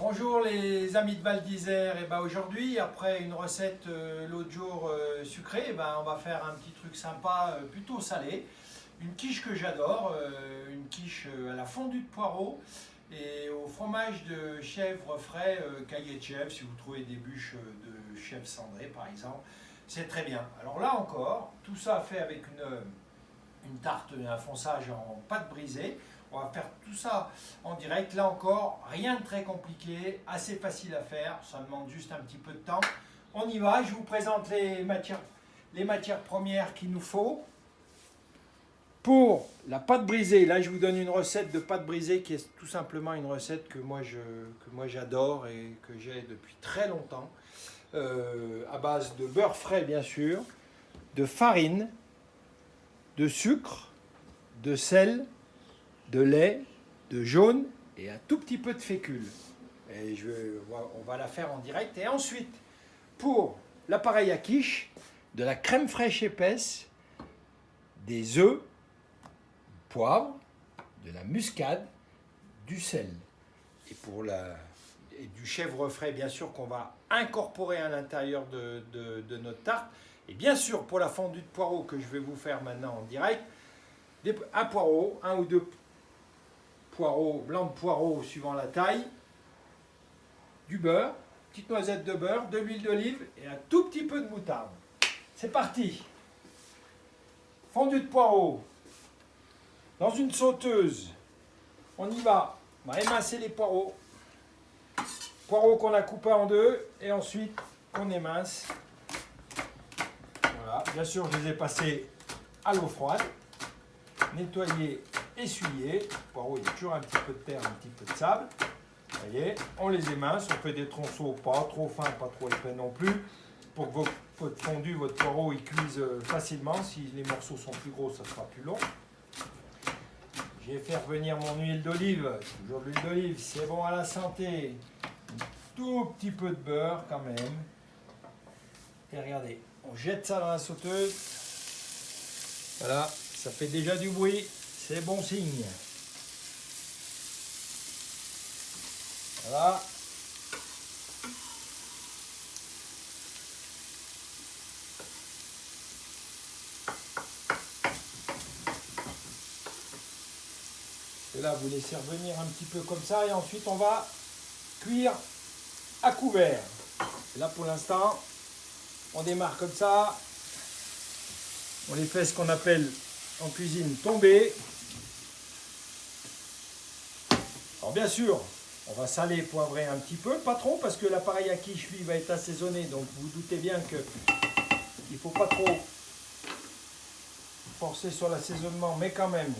Bonjour les amis de Val d'Isère, et aujourd'hui après une recette l'autre jour sucrée, on va faire un petit truc sympa plutôt salé. Une quiche que j'adore, une quiche à la fondue de poireaux et au fromage de chèvre frais, caillé de chèvre, si vous trouvez des bûches de chèvre cendrée par exemple, c'est très bien. Alors là encore, tout ça fait avec une tarte, un fonçage en pâte brisée. On va faire tout ça en direct. Là encore, rien de très compliqué, assez facile à faire. Ça demande juste un petit peu de temps. On y va. Je vous présente les matières premières qu'il nous faut. Pour la pâte brisée, là je vous donne une recette de pâte brisée qui est tout simplement une recette que moi j'adore et que j'ai depuis très longtemps. À base de beurre frais bien sûr, de farine, de sucre, de sel, de lait, de jaune et un tout petit peu de fécule. Et on va la faire en direct. Et ensuite, pour l'appareil à quiche, de la crème fraîche épaisse, des œufs, du poivre, de la muscade, du sel. Et du chèvre frais, bien sûr, qu'on va incorporer à l'intérieur de notre tarte. Et bien sûr, pour la fondue de poireaux que je vais vous faire maintenant en direct, un poireau, un ou deux poireaux, blanc de poireaux suivant la taille, du beurre, petite noisette de beurre, de l'huile d'olive et un tout petit peu de moutarde. C'est parti. Fondue de poireaux. Dans une sauteuse, on y va. On va émincer les poireaux. Poireaux qu'on a coupés en deux et ensuite on émince. Voilà. Bien sûr, je les ai passés à l'eau froide, nettoyés, essuyés. Le poireau, il y a toujours un petit peu de terre, un petit peu de sable. Vous voyez, on les émince, on fait des tronçons pas trop fins, pas trop épais non plus, pour que votre fondue, votre poireau, il cuise facilement. Si les morceaux sont plus gros, ça sera plus long. Je vais faire venir mon huile d'olive, toujours de l'huile d'olive, c'est bon à la santé. Un tout petit peu de beurre quand même. Et regardez, on jette ça dans la sauteuse. Voilà, ça fait déjà du bruit, c'est bon signe. Voilà. Et là, vous laissez revenir un petit peu comme ça et ensuite on va cuire à couvert. Et là, pour l'instant, on démarre comme ça. On les fait ce qu'on appelle en cuisine tomber. Alors bien sûr, on va saler, poivrer un petit peu, pas trop parce que l'appareil à quiche lui va être assaisonné, donc vous doutez bien que il ne faut pas trop forcer sur l'assaisonnement, mais quand même,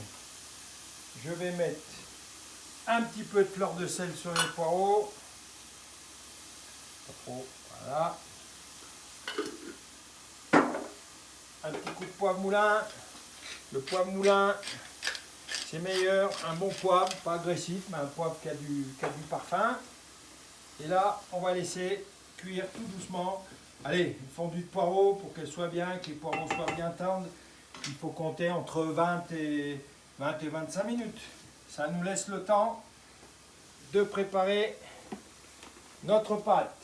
je vais mettre un petit peu de fleur de sel sur les poireaux. Pas trop, voilà. Un petit coup de poivre moulin. Le poivre moulin, c'est meilleur. Un bon poivre, pas agressif, mais un poivre qui a du parfum. Et là, on va laisser cuire tout doucement. Allez, une fondue de poireaux, pour qu'elle soit bien, que les poireaux soient bien tendres, il faut compter entre 20 et 25 minutes. Ça nous laisse le temps de préparer notre pâte.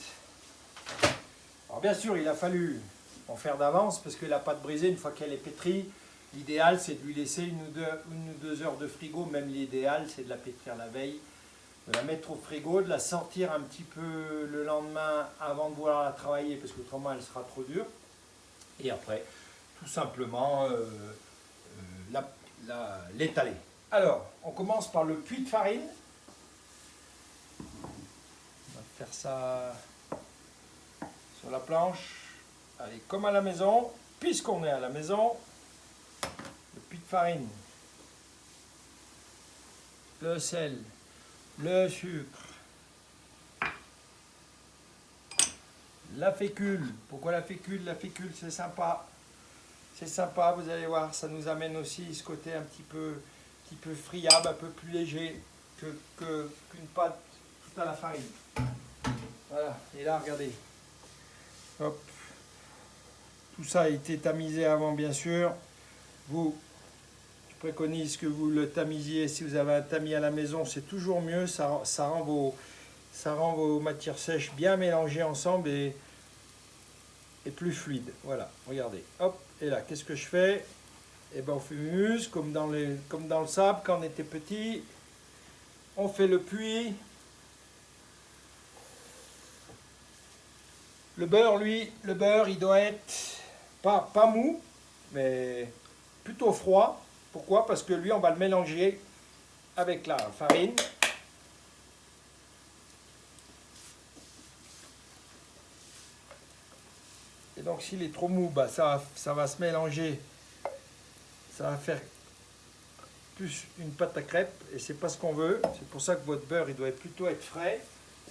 Alors bien sûr, il a fallu en faire d'avance parce que la pâte brisée, une fois qu'elle est pétrie, l'idéal c'est de lui laisser une ou deux heures de frigo. Même l'idéal c'est de la pétrir la veille, de la mettre au frigo, de la sortir un petit peu le lendemain avant de vouloir la travailler parce qu'autrement elle sera trop dure. Et après, tout simplement l'étaler. Alors, on commence par le puits de farine. On va faire ça sur la planche. Allez, comme à la maison, puisqu'on est à la maison, le puits de farine, le sel, le sucre, la fécule. Pourquoi la fécule? La fécule, c'est sympa. C'est sympa, vous allez voir, ça nous amène aussi ce côté un petit peu friable, un peu plus léger qu'une pâte toute à la farine. Voilà, et là, regardez. Hop. Tout ça a été tamisé avant, bien sûr. Je préconise que vous le tamisiez. Si vous avez un tamis à la maison, c'est toujours mieux. Ça rend ça rend vos matières sèches bien mélangées ensemble et plus fluides. Voilà, regardez. Hop, et là, qu'est-ce que je fais? Et ben on fumuse comme dans le sable quand on était petit. On fait le puits. Le beurre, lui, il doit être pas mou, mais plutôt froid. Pourquoi? Parce que lui, on va le mélanger avec la farine. Et donc, s'il est trop mou, bah, ça va se mélanger. Ça va faire plus une pâte à crêpes et c'est pas ce qu'on veut. C'est pour ça que votre beurre, il doit plutôt être frais.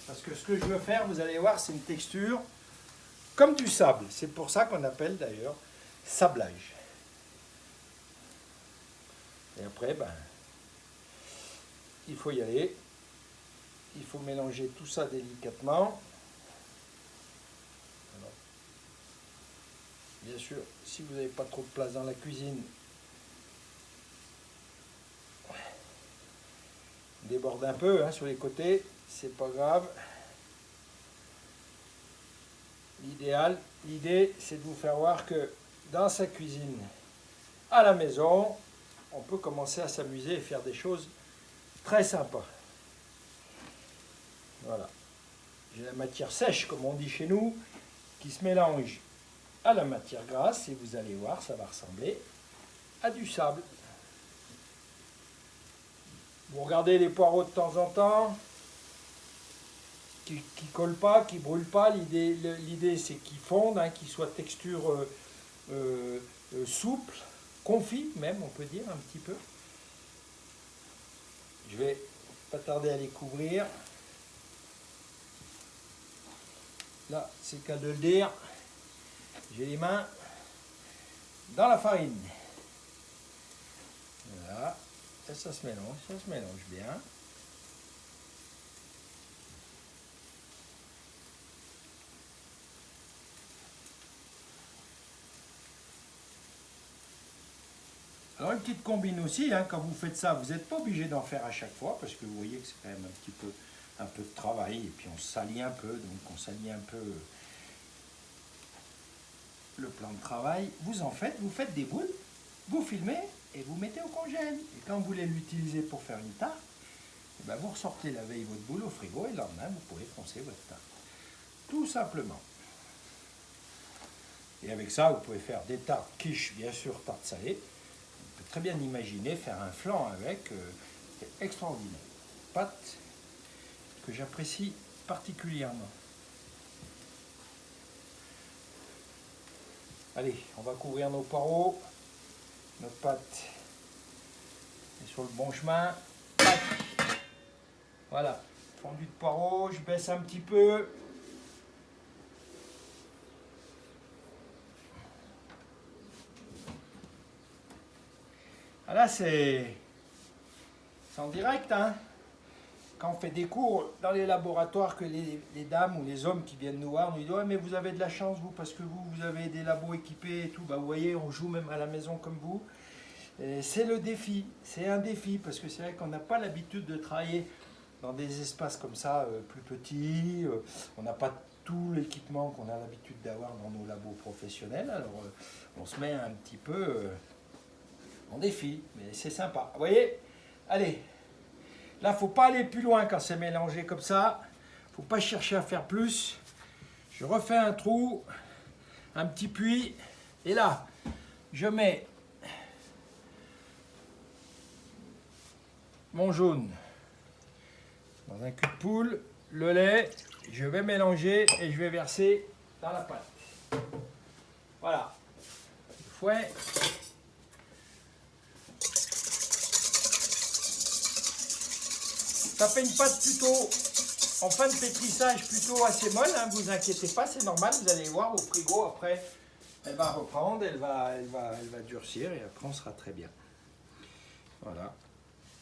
Parce que ce que je veux faire, vous allez voir, c'est une texture comme du sable. C'est pour ça qu'on appelle d'ailleurs sablage. Et après, ben, il faut y aller. Il faut mélanger tout ça délicatement. Alors, bien sûr, si vous n'avez pas trop de place dans la cuisine, déborde un peu hein, sur les côtés, c'est pas grave. L'idée, c'est de vous faire voir que dans sa cuisine, à la maison, on peut commencer à s'amuser et faire des choses très sympas. Voilà. J'ai la matière sèche, comme on dit chez nous, qui se mélange à la matière grasse et vous allez voir, ça va ressembler à du sable. Vous regardez les poireaux de temps en temps, qui ne collent pas, qui ne brûlent pas. L'idée c'est qu'ils fondent, hein, qu'ils soient texture souple, confit même, on peut dire un petit peu. Je vais pas tarder à les couvrir. Là, c'est le cas de le dire. J'ai les mains dans la farine. Voilà. Et ça se mélange bien. Alors une petite combine aussi, hein, quand vous faites ça, vous n'êtes pas obligé d'en faire à chaque fois, parce que vous voyez que c'est quand même un peu de travail, et puis on salit un peu, donc on salit un peu le plan de travail. Vous faites des boules, vous filmez, et vous mettez au congèle. Et quand vous voulez l'utiliser pour faire une tarte, eh ben vous ressortez la veille votre boule au frigo, et le lendemain, vous pouvez foncer votre tarte. Tout simplement. Et avec ça, vous pouvez faire des tartes quiche, bien sûr, tartes salées. On peut très bien imaginer faire un flan avec, c'est extraordinaire. Pâte que j'apprécie particulièrement. Allez, on va couvrir nos poireaux. Notre pâte est sur le bon chemin. Voilà, fondu de poireaux, je baisse un petit peu. Là, c'est en direct, hein. Quand on fait des cours dans les laboratoires, que les dames ou les hommes qui viennent nous voir nous disent « Ouais, mais vous avez de la chance, vous, parce que vous avez des labos équipés et tout. » Bah, vous voyez, on joue même à la maison comme vous. C'est le défi, c'est un défi, parce que c'est vrai qu'on n'a pas l'habitude de travailler dans des espaces comme ça, plus petits. On n'a pas tout l'équipement qu'on a l'habitude d'avoir dans nos labos professionnels. Alors, on se met un petit peu en défi, mais c'est sympa. Vous voyez? Allez! Là, il ne faut pas aller plus loin quand c'est mélangé comme ça. Il ne faut pas chercher à faire plus. Je refais un trou, un petit puits. Et là, je mets mon jaune dans un cul de poule, le lait. Je vais mélanger et je vais verser dans la pâte. Voilà. Le fouet. Ça fait une pâte plutôt, en fin de pétrissage, plutôt assez molle, hein, vous inquiétez pas, c'est normal, vous allez voir au frigo, après, elle va reprendre, elle va durcir et après on sera très bien. Voilà.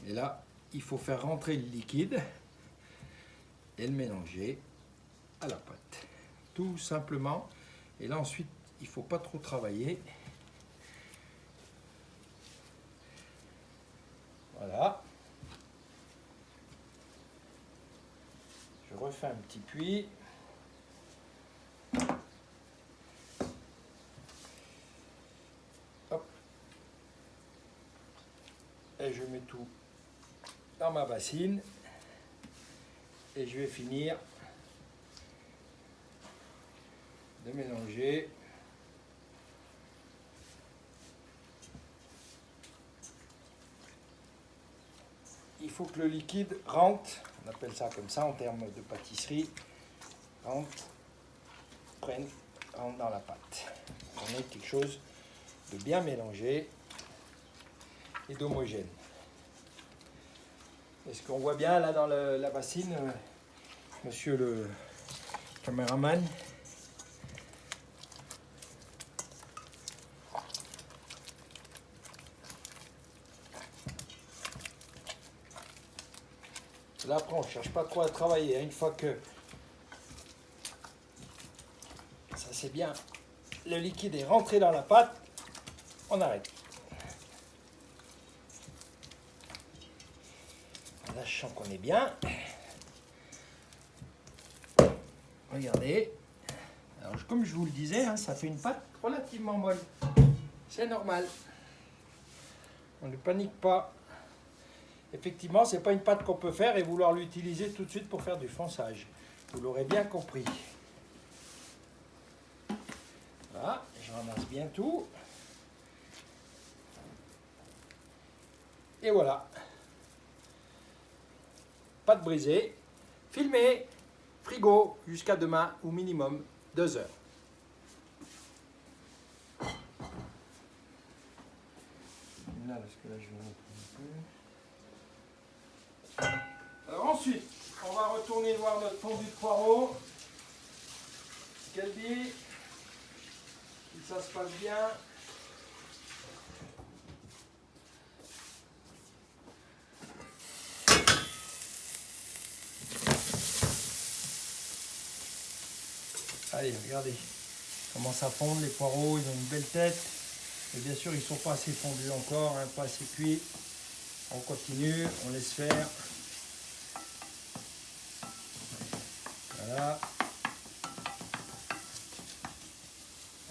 Et là, il faut faire rentrer le liquide et le mélanger à la pâte. Tout simplement. Et là ensuite, il ne faut pas trop travailler. Voilà. Je refais un petit puits. Hop. Et je mets tout dans ma bassine. Et je vais finir de mélanger. Il faut que le liquide rentre, on appelle ça comme ça en termes de pâtisserie, rentre dans la pâte. On ait quelque chose de bien mélangé et d'homogène. Est-ce qu'on voit bien là dans la bassine, monsieur le caméraman? Là après on ne cherche pas trop à travailler, hein. Une fois que ça c'est bien, le liquide est rentré dans la pâte, on arrête. Là je sens qu'on est bien. Regardez. Alors comme je vous le disais, hein, ça fait une pâte relativement molle. C'est normal. On ne panique pas. Effectivement, ce n'est pas une pâte qu'on peut faire et vouloir l'utiliser tout de suite pour faire du fonçage. Vous l'aurez bien compris. Voilà, je ramasse bien tout. Et voilà. Pâte brisée. Filmé. Frigo jusqu'à demain ou minimum 2 heures. Là, parce que là, je vais mettre un peu. Alors ensuite, on va retourner voir notre fondu de poireau. Qu'elle dit, si ça se passe bien. Allez, regardez comment ça fond, les poireaux, ils ont une belle tête. Et bien sûr, ils ne sont pas assez fondus encore, hein, pas assez cuits. On continue, on laisse faire. Voilà.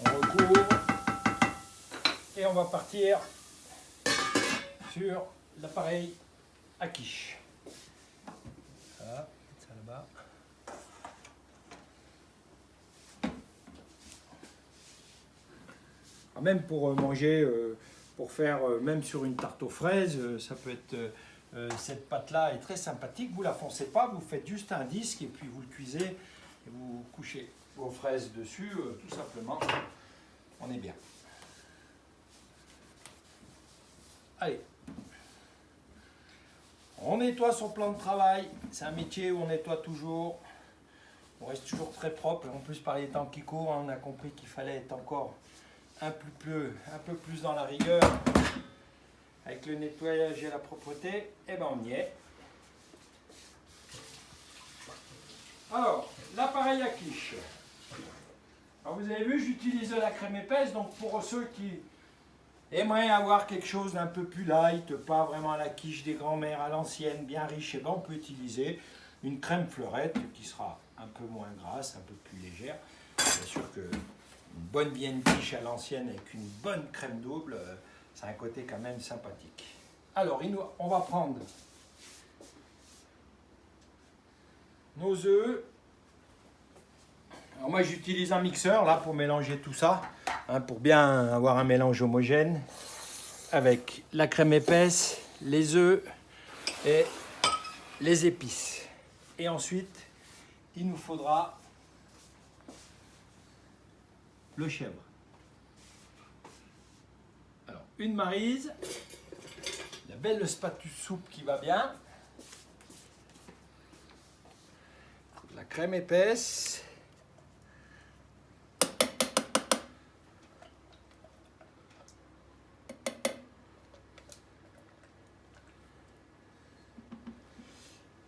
On recouvre. Et on va partir sur l'appareil à quiche. Voilà, ça là-bas. Même pour manger, pour faire même sur une tarte aux fraises, ça peut être, cette pâte-là est très sympathique. Vous la foncez pas, vous faites juste un disque et puis vous le cuisez et vous couchez vos fraises dessus, tout simplement. On est bien. Allez. On nettoie son plan de travail. C'est un métier où on nettoie toujours. On reste toujours très propre. En plus, par les temps qui courent, on a compris qu'il fallait être encore un peu plus dans la rigueur avec le nettoyage et la propreté. Et ben on y est. Alors, l'appareil à quiche. Alors vous avez vu, j'utilise de la crème épaisse, donc pour ceux qui aimeraient avoir quelque chose d'un peu plus light, pas vraiment la quiche des grands-mères à l'ancienne, bien riche, et ben on peut utiliser une crème fleurette qui sera un peu moins grasse, un peu plus légère. Bien sûr que une bonne vienne quiche à l'ancienne avec une bonne crème double, ça a un côté quand même sympathique. Alors, on va prendre nos œufs. Alors moi, j'utilise un mixeur là pour mélanger tout ça, hein, pour bien avoir un mélange homogène avec la crème épaisse, les œufs et les épices. Et ensuite, il nous faudra le chèvre. Alors, une maryse, la belle spatule soupe qui va bien, la crème épaisse,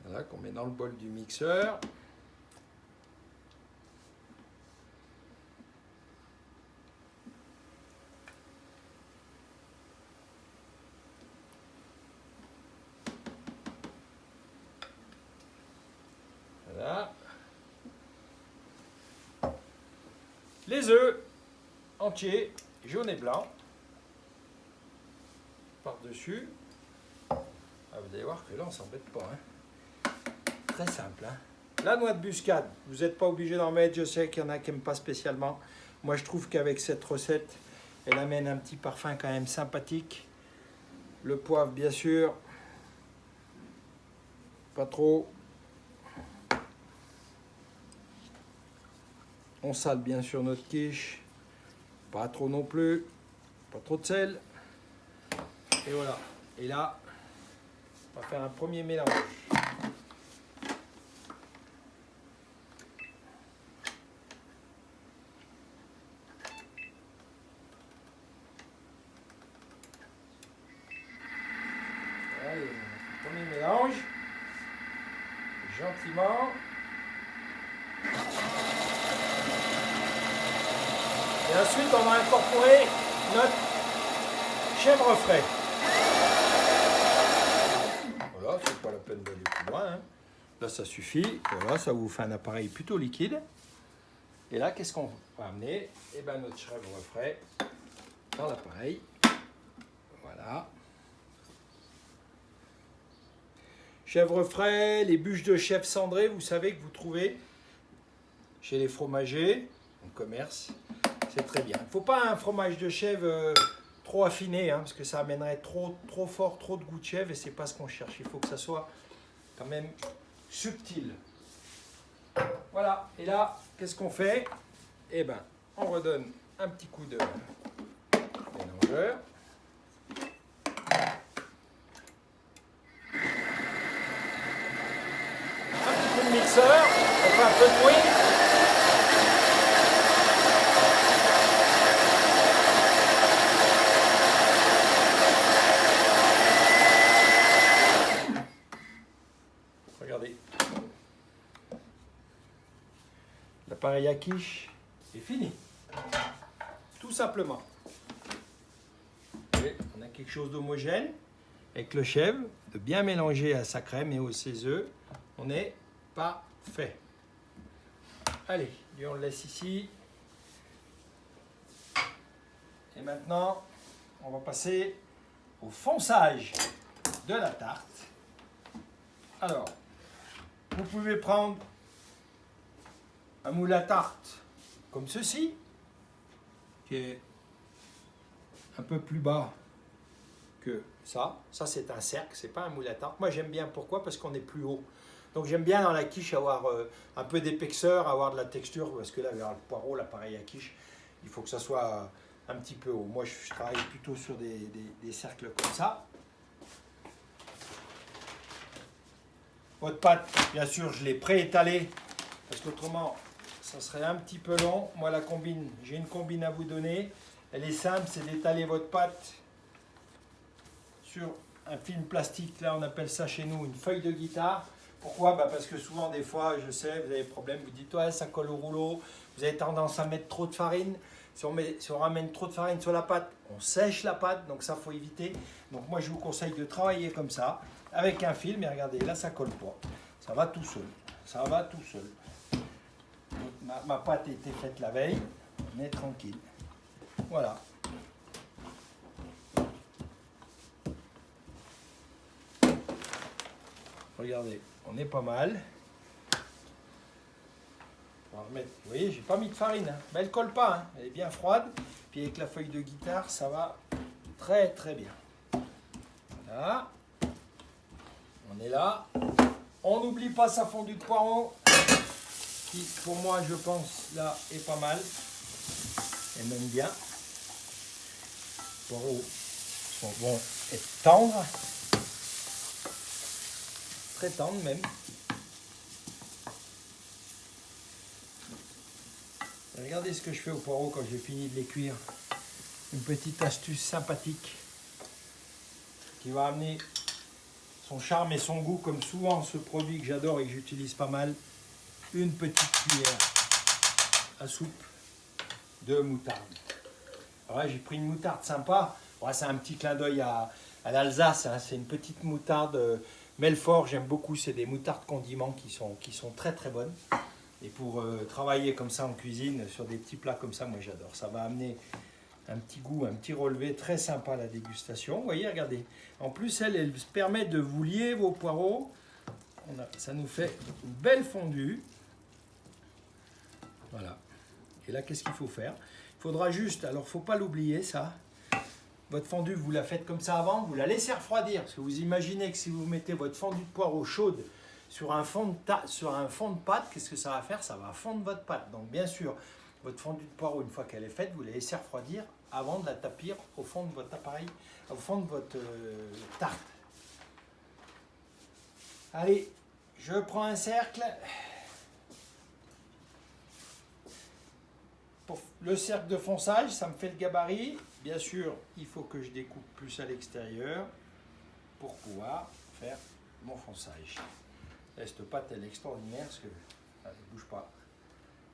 voilà, qu'on met dans le bol du mixeur. Voilà. les œufs entiers, jaune et blanc, par-dessus. Ah, vous allez voir que là, on s'embête pas. Hein. Très simple. Hein. La noix de muscade, vous n'êtes pas obligé d'en mettre. Je sais qu'il y en a qui n'aiment pas spécialement. Moi, je trouve qu'avec cette recette, elle amène un petit parfum quand même sympathique. Le poivre, bien sûr. Pas trop. On sale bien sûr notre quiche. Pas trop non plus. Pas trop de sel. Et voilà. Et là, on va faire un premier mélange. Allez, premier mélange. Gentiment. Et ensuite, on va incorporer notre chèvre frais. Voilà, c'est pas la peine d'aller plus loin. Hein. Là, ça suffit. Voilà, ça vous fait un appareil plutôt liquide. Et là, qu'est-ce qu'on va amener? Eh bien, notre chèvre frais dans l'appareil. Voilà. Chèvre frais, les bûches de chèvre cendrées, vous savez que vous trouvez chez les fromagers, en commerce. C'est très bien. Il ne faut pas un fromage de chèvre trop affiné, hein, parce que ça amènerait trop fort, trop de goût de chèvre, et c'est pas ce qu'on cherche. Il faut que ça soit quand même subtil. Voilà. Et là, qu'est-ce qu'on fait? Eh bien, on redonne un petit coup de mélangeur. Un petit coup de mixeur. On fait un peu de bruit. Regardez. L'appareil à quiche est fini. Tout simplement. Et on a quelque chose d'homogène avec le chèvre, de bien mélanger à sa crème et aux ses œufs. On est parfait. Allez, lui on le laisse ici. Et maintenant, on va passer au fonçage de la tarte. Alors, vous pouvez prendre un moule à tarte comme ceci, qui est un peu plus bas que ça. Ça, c'est un cercle, c'est pas un moule à tarte. Moi, j'aime bien. Pourquoi? Parce qu'on est plus haut. Donc, j'aime bien dans la quiche avoir un peu d'épaisseur, avoir de la texture, parce que là, vers le poireau, l'appareil à quiche, il faut que ça soit un petit peu haut. Moi, je travaille plutôt sur des cercles comme ça. Votre pâte, bien sûr, je l'ai préétalée, parce qu'autrement, ça serait un petit peu long. Moi, la combine, j'ai une combine à vous donner. Elle est simple, c'est d'étaler votre pâte sur un film plastique. Là, on appelle ça chez nous une feuille de guitare. Pourquoi? Parce que souvent, des fois, je sais, vous avez des problèmes, vous dites, ouais, ça colle au rouleau, vous avez tendance à mettre trop de farine. Si on ramène trop de farine sur la pâte, on sèche la pâte, donc ça, il faut éviter. Donc moi, je vous conseille de travailler comme ça, avec un film, et regardez, là, ça colle pas. Ça va tout seul. Ça va tout seul. Donc, ma pâte a été faite la veille, on est tranquille. Voilà. Regardez, on est pas mal. On va remettre, vous voyez, j'ai pas mis de farine, hein. Mais elle colle pas, hein. Elle est bien froide. Puis avec la feuille de guitare, ça va très très bien. Voilà. On est là. On n'oublie pas sa fondue de poireau, qui pour moi, je pense, là, est pas mal. Et même bien. Les poireaux vont être tendres. Très tendres même. Regardez ce que je fais aux poireaux quand j'ai fini de les cuire. Une petite astuce sympathique qui va amener son charme et son goût, comme souvent ce produit que j'adore et que j'utilise pas mal. Une petite cuillère à soupe de moutarde. Alors là, j'ai pris une moutarde sympa. Ouais, c'est un petit clin d'œil à l'Alsace, hein. C'est une petite moutarde Melfort, j'aime beaucoup. C'est des moutardes condiments qui sont très très bonnes. Et pour travailler comme ça en cuisine, sur des petits plats comme ça, moi j'adore. Ça va amener un petit goût, un petit relevé très sympa à la dégustation. Vous voyez, regardez. En plus, elle permet de vous lier vos poireaux. Ça nous fait une belle fondue. Voilà. Et là, qu'est-ce qu'il faut faire? Il faudra juste, alors il ne faut pas l'oublier ça. Votre fondue, vous la faites comme ça avant, vous la laissez refroidir. Parce que vous imaginez que si vous mettez votre fondue de poireaux chaude sur un fond de pâte, qu'est-ce que ça va faire? Ça va fondre votre pâte. Donc bien sûr, votre fondue de poireaux, une fois qu'elle est faite, vous la laissez refroidir avant de la tapir au fond de votre appareil, au fond de votre tarte. Allez, je prends un cercle. Pour le cercle de fonçage, ça me fait le gabarit. Bien sûr, il faut que je découpe plus à l'extérieur pour pouvoir faire mon fonçage. Là, cette pâte, elle est extraordinaire parce qu'elle ne bouge pas.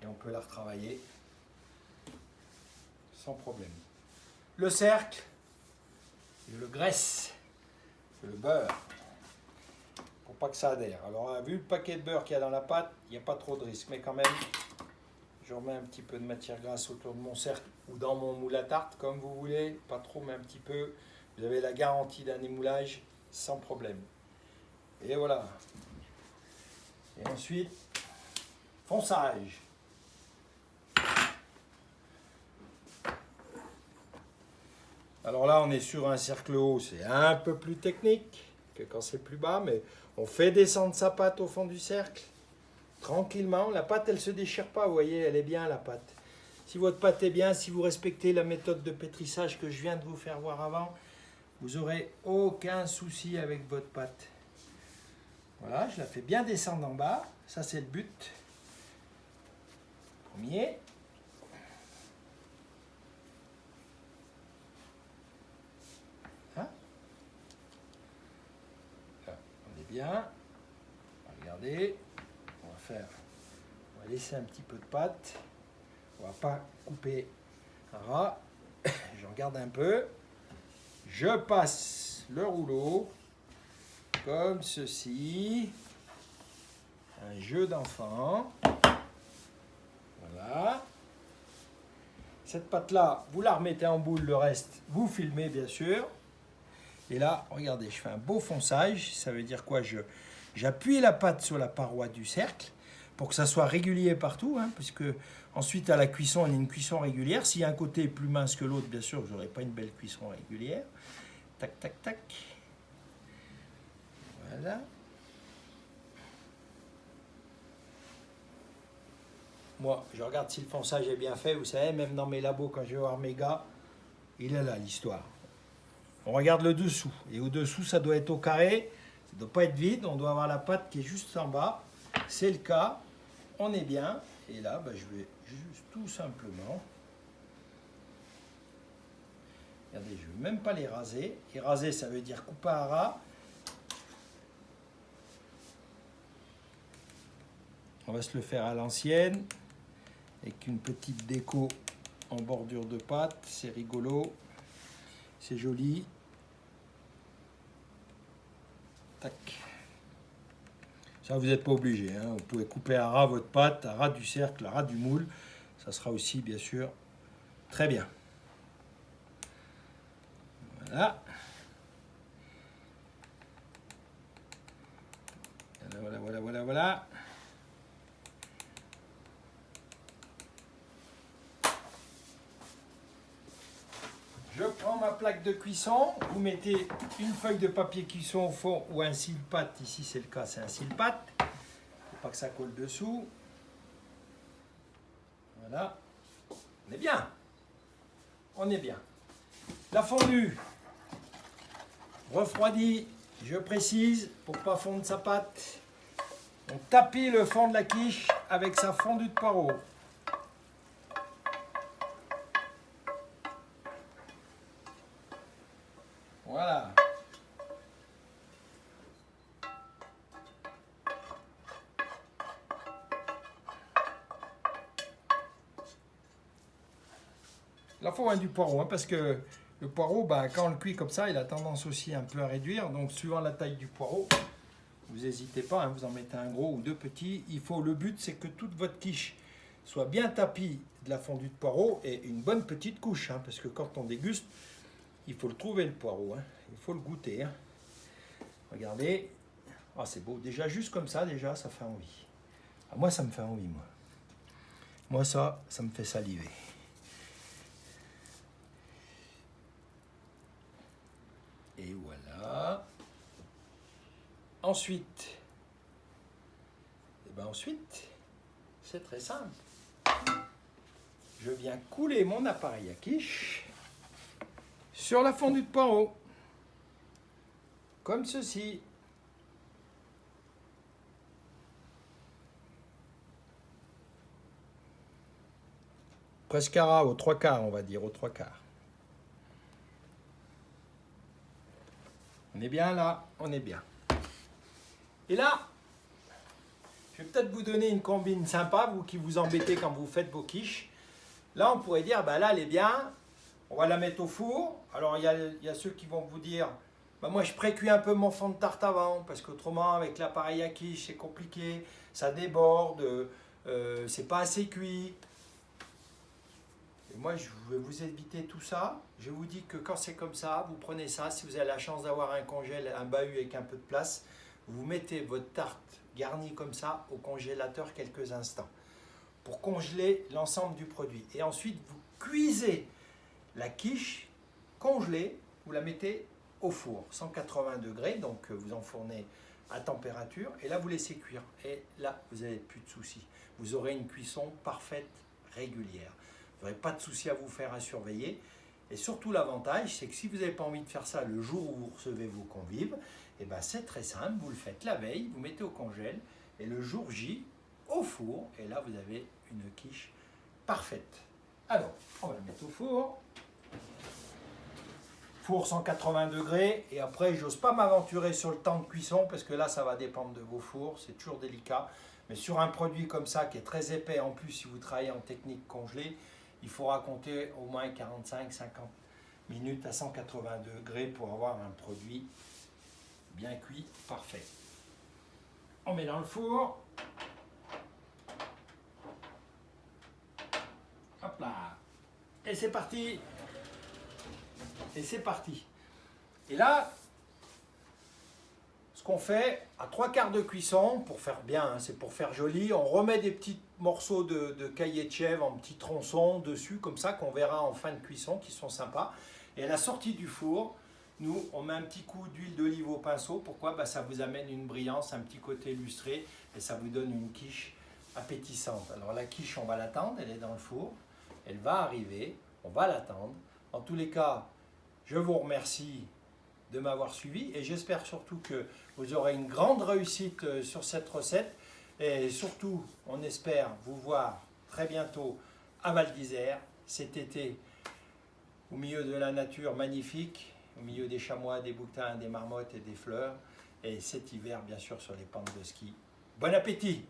Et on peut la retravailler sans problème. Le cercle, je le graisse, je le beurre pour pas que ça adhère. Alors, vu le paquet de beurre qu'il y a dans la pâte, il n'y a pas trop de risque. Mais quand même, je remets un petit peu de matière grasse autour de mon cercle ou dans mon moule à tarte, comme vous voulez. Pas trop, mais un petit peu. Vous avez la garantie d'un émoulage sans problème. Et voilà. Et ensuite, fonçage. Alors là, on est sur un cercle haut. C'est un peu plus technique que quand c'est plus bas, mais on fait descendre sa pâte au fond du cercle. Tranquillement. La pâte, elle ne se déchire pas. Vous voyez, elle est bien, la pâte. Si votre pâte est bien, si vous respectez la méthode de pétrissage que je viens de vous faire voir avant, vous n'aurez aucun souci avec votre pâte. Voilà, je la fais bien descendre en bas. Ça, c'est le but. Premier. Hein? Là, on est bien. Regardez. On va laisser un petit peu de pâte. On va pas couper un ras. J'en garde un peu. Je passe le rouleau comme ceci. Un jeu d'enfant. Voilà. Cette pâte-là, vous la remettez en boule, le reste, vous filmez bien sûr. Et là, regardez, je fais un beau fonçage. Ça veut dire quoi? J'appuie la pâte sur la paroi du cercle pour que ça soit régulier partout, hein, puisque ensuite à la cuisson, on a une cuisson régulière. Si un côté est plus mince que l'autre, bien sûr, vous n'aurez pas une belle cuisson régulière. Tac, tac, tac. Voilà. Moi, je regarde si le fonçage est bien fait. Vous savez, même dans mes labos, quand je vais voir mes gars, il est là l'histoire. On regarde le dessous. Et au-dessous, ça doit être au carré. Ça ne doit pas être vide. On doit avoir la pâte qui est juste en bas. C'est le cas. On est bien. Et là, je vais juste tout simplement... Regardez, je ne vais même pas les raser. Les raser, ça veut dire couper à ras. On va se le faire à l'ancienne. Avec une petite déco en bordure de pâte. C'est rigolo. C'est joli. Tac. Ça, vous n'êtes pas obligé. Hein. Vous pouvez couper à ras votre pâte, à ras du cercle, à ras du moule. Ça sera aussi, bien sûr, très bien. Voilà. Voilà, voilà, voilà, voilà. Je prends ma plaque de cuisson, vous mettez une feuille de papier cuisson au fond ou un cile-pâte, ici c'est le cas, c'est un cile-pâte, il ne faut pas que ça colle dessous. Voilà, on est bien, on est bien. La fondue, refroidie, je précise, pour ne pas fondre sa pâte, on tapit le fond de la quiche avec sa fondue de poireaux. Voilà. Il faut du poireau, hein, parce que le poireau, quand on le cuit comme ça, il a tendance aussi un peu à réduire. Donc, suivant la taille du poireau, vous n'hésitez pas, hein, vous en mettez un gros ou deux petits. Le but c'est que toute votre quiche soit bien tapie de la fondue de poireau et une bonne petite couche, hein, parce que quand on déguste, il faut le trouver le poireau, hein, il faut le goûter. Hein. Regardez, ah, c'est beau, déjà juste comme ça, déjà ça fait envie. Ah, moi ça me fait envie, moi. Moi ça me fait saliver. Et voilà. Ensuite, c'est très simple. Je viens couler mon appareil à quiche sur la fondue de poireau. Comme ceci. Presque aux 3/4, on va dire, aux 3/4. On est bien là, on est bien. Et là, je vais peut-être vous donner une combine sympa, vous qui vous embêtez quand vous faites vos quiches. Là, on pourrait dire, bah là, elle est bien, on va la mettre au four. Alors, il y a ceux qui vont vous dire, bah moi, je précuis un peu mon fond de tarte avant, parce qu'autrement, avec l'appareil à quiche, c'est compliqué, ça déborde, c'est pas assez cuit. Et moi, je vais vous éviter tout ça. Je vous dis que quand c'est comme ça, vous prenez ça. Si vous avez la chance d'avoir un congèle, un bahut avec un peu de place, vous mettez votre tarte garnie comme ça au congélateur quelques instants pour congeler l'ensemble du produit. Et ensuite, vous cuisez la quiche congelée, vous la mettez au four, 180 degrés, donc vous enfournez à température, et là, vous laissez cuire. Et là, vous n'avez plus de soucis. Vous aurez une cuisson parfaite, régulière. Vous n'aurez pas de souci à vous faire à surveiller. Et surtout l'avantage, c'est que si vous n'avez pas envie de faire ça le jour où vous recevez vos convives, et ben c'est très simple, vous le faites la veille, vous mettez au congèle, et le jour J, au four, et là vous avez une quiche parfaite. Alors, on va le mettre au four. Four 180 degrés, et après j'ose pas m'aventurer sur le temps de cuisson, parce que là ça va dépendre de vos fours, c'est toujours délicat. Mais sur un produit comme ça, qui est très épais, en plus si vous travaillez en technique congelée, il faudra compter au moins 45-50 minutes à 180 degrés pour avoir un produit bien cuit, parfait. On met dans le four. Hop là. Et c'est parti. Et c'est parti. Et là, ce qu'on fait, à 3/4 de cuisson, pour faire bien, hein, c'est pour faire joli, on remet des petits morceaux de caillé de chèvre en petits tronçons dessus, comme ça, qu'on verra en fin de cuisson, qui sont sympas. Et à la sortie du four, nous, on met un petit coup d'huile d'olive au pinceau. Pourquoi? Bah, ça vous amène une brillance, un petit côté lustré, et ça vous donne une quiche appétissante. Alors la quiche, on va l'attendre, elle est dans le four, elle va arriver, on va l'attendre. En tous les cas, je vous remercie de m'avoir suivi et j'espère surtout que vous aurez une grande réussite sur cette recette. Et surtout, on espère vous voir très bientôt à Val d'Isère, cet été, au milieu de la nature magnifique, au milieu des chamois, des bouquetins, des marmottes et des fleurs, et cet hiver, bien sûr, sur les pentes de ski. Bon appétit!